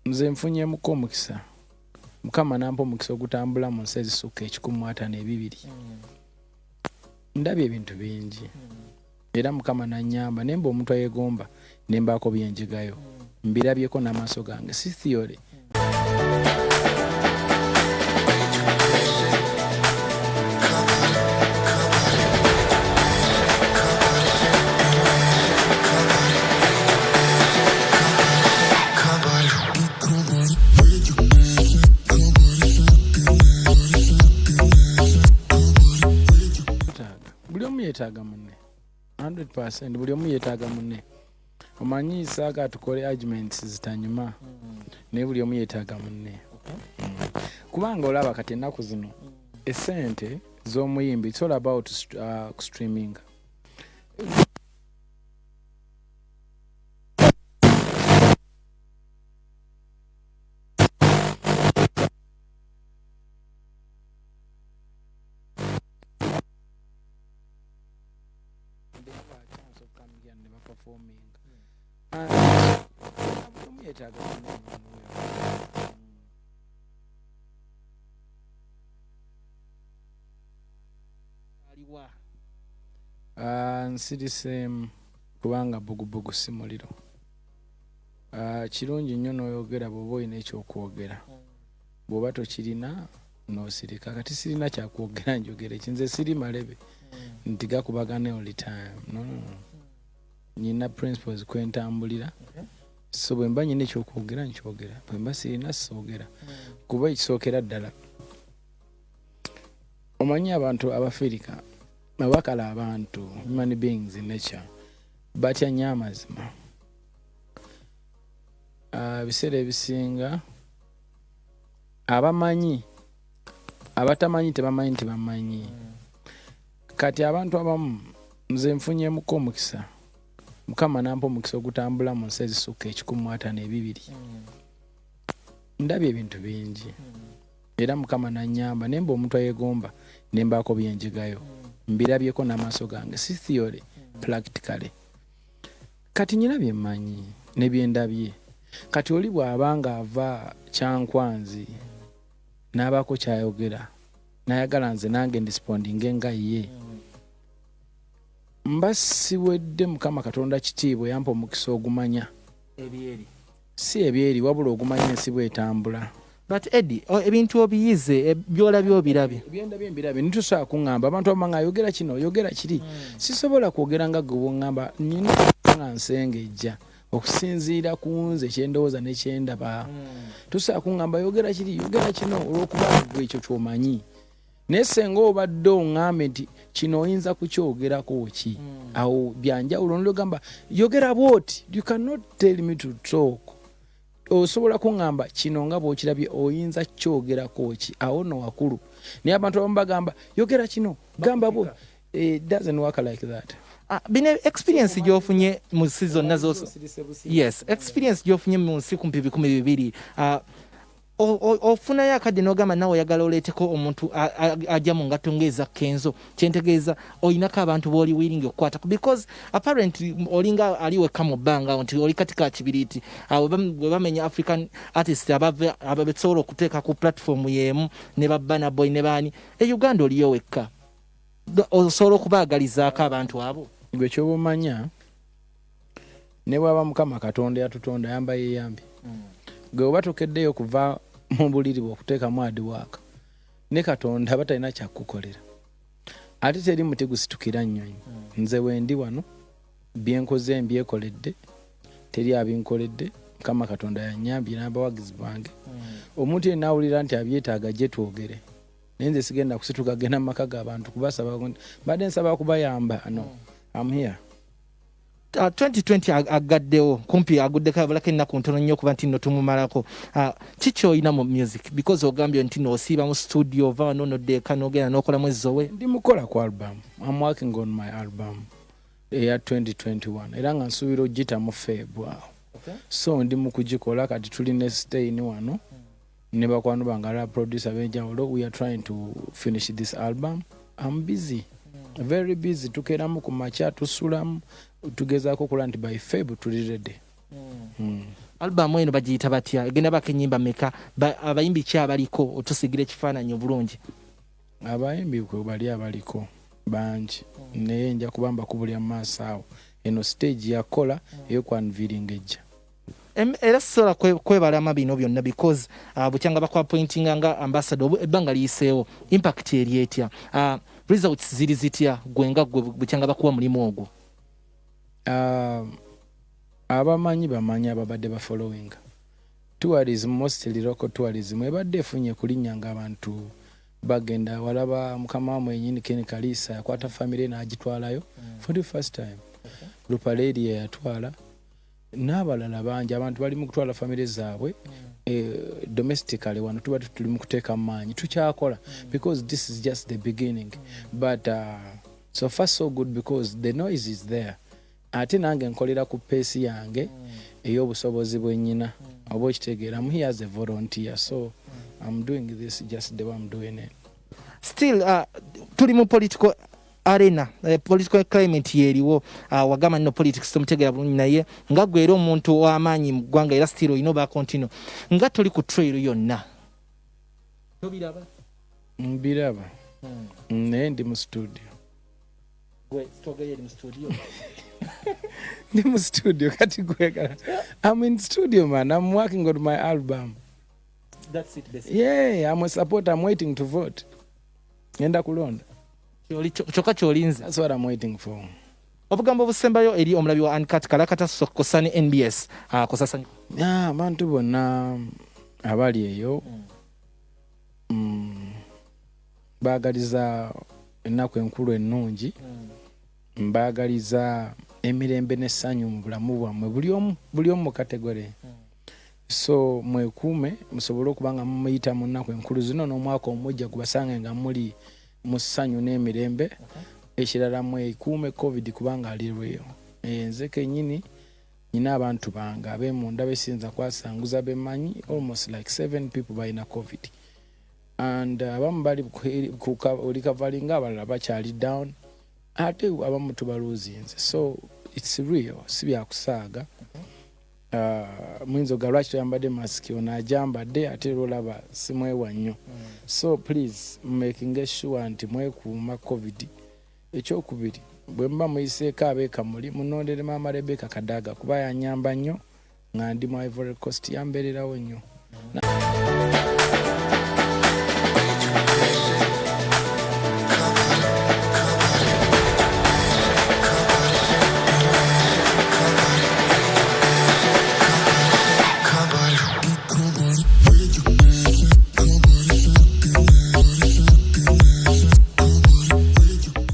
nze nfunyemuko omukisa mukama nampa omukisa ogutambula mu nsi ezisukka 152 ndabye ebintu bingi era mukama nanyamba nemba omuntu ayegomba nembaako byenjigayo mbirabyeko n'amaaso gange si theory. Yetaaga munne 100% buli omu yetaaga munne omanyi saaga tukole arguments zitanyuma naye buli omu yetaaga munne kubanga olaba kati ennaku zino esente z'omuyimbi it's all about streaming. Nsirise kubanga bugubugu si muliro. Kirungi nnyo n'oyogera bw'oba olina ekyokwogera. Bw'oba tokirina n'osirika. Kati sirina kyakwogera njogere kinze siri malebe nti gakubagane all the time. No. Nina principles kwentambulira. So bwe mba nyina ekyokwogera nkyogera. Bwe mba sirina soogera. Kuba ekisookera ddala. Omanyi abantu Abafirika abakala abantu human beings in nature batya nnyo amazima. Biseera ebisinga abamanyi abatamanyi tebamanyi nti bamanyi. Kati abantu abamu nze nfunyemuko omukisa mukama nampa omukisa ogutambula mu nsi ezisukka 152 ndabye ebintu bingi era mukama nanyamba nemba omuntu ayegomba nembaako byenjigayo mbirabyeko n'amaaso gange si theory practically. Kati nyina byemanyi ne byendabye. Kati oli bw'abanga ava Kyankwanzi n'abaako kyayogera n'ayagala nze nange ndisipondinge nga ye mba siwedde mukama Katonda kitiibwa yampa omukisa ogumanya ebyeri si ebyeri wabula ogumanya ensi bw'etambula. But Eddy, ebintu obiyize byolabye obirabye. Byendabye mbirabye nitusobola kuŋŋamba abantu abamanga yogera kino yogera kiri. Sisobola kwogera nga gwe bw'oŋŋamba nyina nsengejja okusinziira ku nze kyendowooza ne kyendaba. Tusobola kuŋŋamba yogera kiri yogera kino olw'okuba gwe ekyo ky'omanyi. Naye senga obadde oŋŋambe nti kino oyinza kukyogerako ki awo byanjawulo n'ogamba yogera bw'oti. You cannot tell me to talk. Osobola kuŋŋamba kino nga bw'okirabye oyinza kyogerako ki awo no wakulu. Naye abantu abamu bagamba yogera kino gamba bwo. It doesn't work like that. Bine experience gy'ofunye mu season nazo. Yes, experience gy'ofunye mu nsi kumpi 12. Ofunayo akadde n'ogamba nawe oyagala oleeteko omuntu ajja mu ngatto ng'eza Kenzo kyentegeeza olinako abantu b'oli willing okukwatako because apparently olinga ali wekka mu bbanga nti oli kati ka kibiriiti bwe bamenya African artist ababesobola okuteeka ku platform y'emu ne Burna Boy ne baani Uganda oliyo wekka osobola okubaagalizaako abantu abo. Gwe ky'obumanya ne bw'aba Mukama Katonda yatutonda yamba yeeyambi. Gwe oba tokeddeyo kuva mu buliri bw'okuteekamu hard work ne Katonda batalina kyakukolera. Ate teri muti gusitukira nnyonyi. Nze wendi wano byenkoze mbyekoledde teri abinkoledde Mukama Katonda yannyambye n'abawagizi bange. Omuntu yenna awulira nti abyetaaga gye twogere. Naye nze sigenda kusituka genda mu maka g'abantu kubasaba badde nsaba kubayamba. No, I'm here. 2020 agaddewo kumpi aguddeko abalako ennaku ntono nnyo kuba nti nno tumumalako. Kiki olina mu music because ogambye nti n'osiiba mu studio ova wano n'oddeeka n'ogenda n'okola mwezi we. Ndi mukola ku album. I'm working on my album eya 2021 era nga nsuubira ogita mu February. So ndi mu kugikola kati tulina stay ni wano ne bakwano bangala producer benjawulo. We are trying to finish this album. I'm busy, very busy. Tukeramu ku macha tusulamu tugezaako kola nti by Feb tuli ready. Album eno bagiyita batya egenda bakenyimba meka abayimbi ki abaliko otusigira ekifaananyi obulungi abayimbi kwe bali abaliko bangi naye nja kubamba kubulya mu maaso awo eno stage yakola ey'okwanviringa ejja era sola kwebalama bino byonna because bukyanga bakwa pointing nga ambassador ebbanga liyiseewo impact eri etya results ziri zitya gwenga bukyanga bakuwa mulimu ogwo abamanyi bamanyi ababadde ba following tourism mostly local tourism ebadde efunye kulinnya nga abantu bagenda walaba mukama wamwe yenyini Ken Kalisa yakwata family n'agitwalayo for the first time Lupaledi yatwala n'abalala bangi abantu bali mu kutwala family zaabwe domestically wano tuba tuli mu kuteeka maanyi tukyakola because this is just the beginning but so far so good because the noise is there ate nange nkolera ku pace yange ey'obusobozi bwennyina oba okitegeera I'm here as a volunteer so I'm doing this just the way I'm doing it still tuli mu political arena political climate yeriwo wagama no politics tumutegera bulungi naye nga gwera omuntu w'amaanyi mu ggwanga era still oyina ba continue nga tuli ku trail yonna tobiraba mbiraba naye ndi mu studio ndi mu studio kati gwegala I'm in studio man I'm working on my album that's it basically yeah I'm a supporter I'm waiting to vote ngenda kulonda choka cholinze that's what I'm waiting for obugambo busembayo eri omulabi wa Uncut Kalakata Sokosani NBS kosasanya abantu bonna abali eyo bagaliza ennaku enkulu ennungi mbagaliza emirembe n'essanyu mu bulamu bwammwe buli omu mu kategore so mwekuume musobole okuba nga mumuyita mu nnaku enkulu zino n'omwaka omujja gubasange nga muli mu ssanyu n'emirembe ekirala mwekuume covid kubanga alirweyo nze kennyini nina abantu bange ab'emunda besinza kwasanguza bemanyi almost like 7 people balina covid and abamu bali ku recovery nga abalala bakyali down ate abamu tubaluzinze so it's real si byakusaaga mwinzo ga Lwakyi toyambadde masiki ono ajambadde ate olaba simwewa nnyo so please making sure nti mwekuuma covid ekyokubiri bwe mba muyiseeko abeekamuli munondere maama Rebecca Kadaga kuba yanyamba nnyo nga ndi mu Ivory Coast yambeererawo nnyo